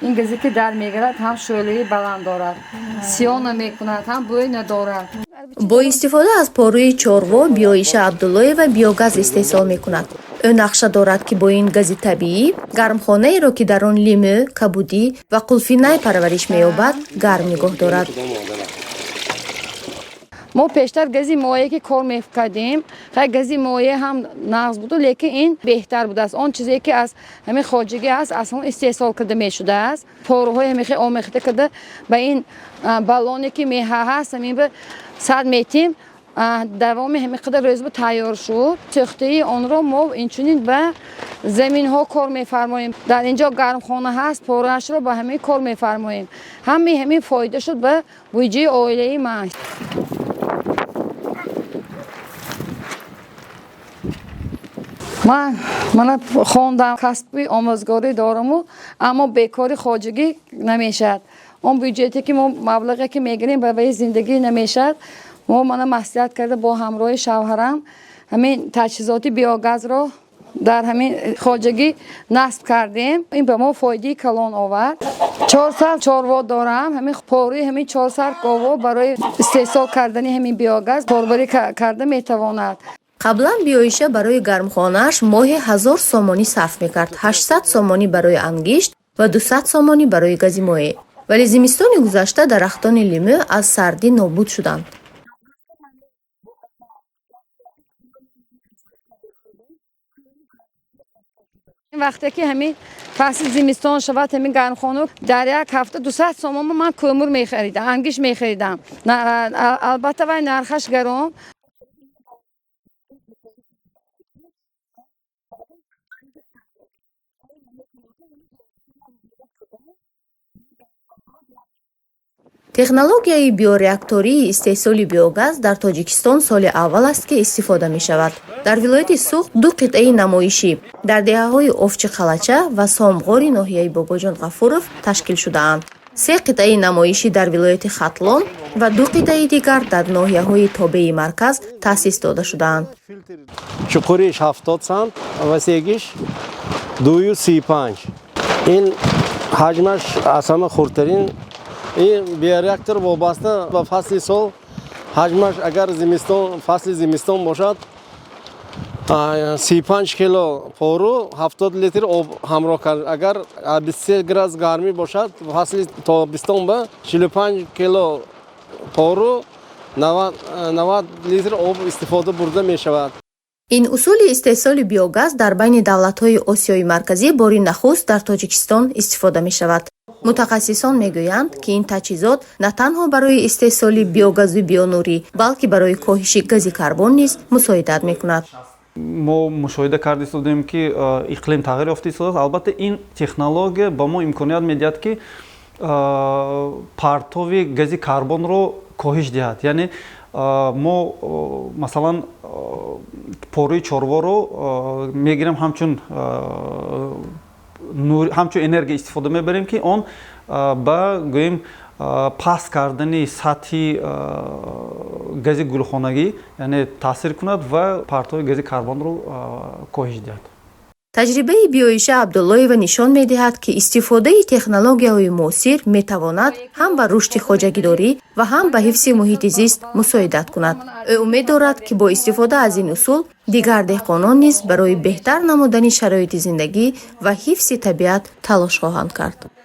این گازی که در میگیرد هم شعله بلند دارد، سیاه نمیکند، هم بوی ندارد. با استفاده از پاروی چاروا بیایشه عبداللهیوا بیوگاز استحصال میکند. او نقشه دارد که با این گاز طبیعی گرمخانه ای را که در آن لیمو، کبودی و قلفینه پرورش مییابد گرم نگاه دارد. ما پیشتر گازی مایع که کار میکردیم، خیلی گازی مایع هم نقص بود، لیکن این بهتر بود است. آن چیزی که از همین خارجی است اصلا استحصال کرده میشده است. پاروهای همین خیلی آمیخته کرده به این بالونی که میه هست همین به 100 متر دوام همین قدر روز به تیار شد. تخته آن را ما اینچنین به زمین ها کار میفرماییم. در اینجا گرمخانه هست، پاروش را با همین کار میفرماییم. همین فایده شد به بودجه عائله ما. من خواندم کسبی آموزگاری دارم اما بیکاری خارجی نمیشد. اون بودجه‌ای که ما مبلغی که میگیریم برای زندگی نمیشد. من مصلحت کرده با همراه شوهرم همین تجهیزات بیوگاز را در همین خارجی نصب کردیم. این به ما فایده کلان آورد. 400 چاروا دارم. همین پاروی همین 400 گاوا برای استحصال کردن همین بیوگاز کاربری کرده میتواند. قبلا بیایشه برای گرمخانه‌اش ماهی 1000 سومانی صرف میکرد. 800 سومانی برای انگشت و 200 سومانی برای گاز مایع. ولی زمستان گذشته درختان لیمو از سردی نابود شدند. وقتی که همین فصل زمستان شود همین گرمخانه در یک هفته 200 سوم من کومر میخریدم، انگشت میخریدم. البته وای نرخش گرم. تکنولوژیای بیوریاکتوری استحصال بیوگاز در تاجیکستان سال اول است که استفاده می شود. در ولایت سوخت 2 قطعه نمایشی در دهه‌های افچ خلچه و سامغاری ناحیه باباجان غفورов تشکیل شده اند. 3 قطعه نمایشی در ولایت خطلان و 2 قطعه دیگر در ناحیه‌های تابع مرکز تأسیس داده شده‌اند. چقوریش 70 سانت، وسیعیش 235. این حجمش اصلا خردترین. این بیوریاکتور وابسته به فصل سال حجمش اگر فصل زمستان باشد 35 کیلو پارو 70 لیتر آب همراه کرد. اگر 23 گراد گرمی باشد فصل تابستان به 45 کیلو پارو 90 لیتر آب استفاده برده می شود. این اصول استحصال بیوگاز در بین دولت‌های آسیای مرکزی باری نخست در تاجیکستان استفاده می شود. متخصصان میگویند که این تجهیزات نه تنها برای استحصال بیوگاز و بیونوری بلکه برای کاهش گاز کربن نیز مساعدت میکند. ما مشاهده کرده بودیم که اقلیم تغییر یافته است. البته این تکنولوژی با ما امکانیت میدهد که پرتو گاز کربن رو کاهش دهد. یعنی ما مثلا پاروی چاروا رو میگیریم همچون انرژی استفاده میبریم که اون با گویم پاس کردن سطح گاز گلخانگی یعنی تاثیر کند و پرتو گاز کربن رو کاهش دهد. تجربه بیایشه عبداللهیوا نشان می‌دهد که استفاده تکنولوژی‌های معاصر می‌تواند هم به رشد خواجگیداری و هم به حفظ محیط زیست مساعدت کند. او امید دارد که با استفاده از این اصول دیگر دهقانان نیز برای بهتر نمودن شرایط زندگی و حفظ طبیعت تلاش خواهند کرد.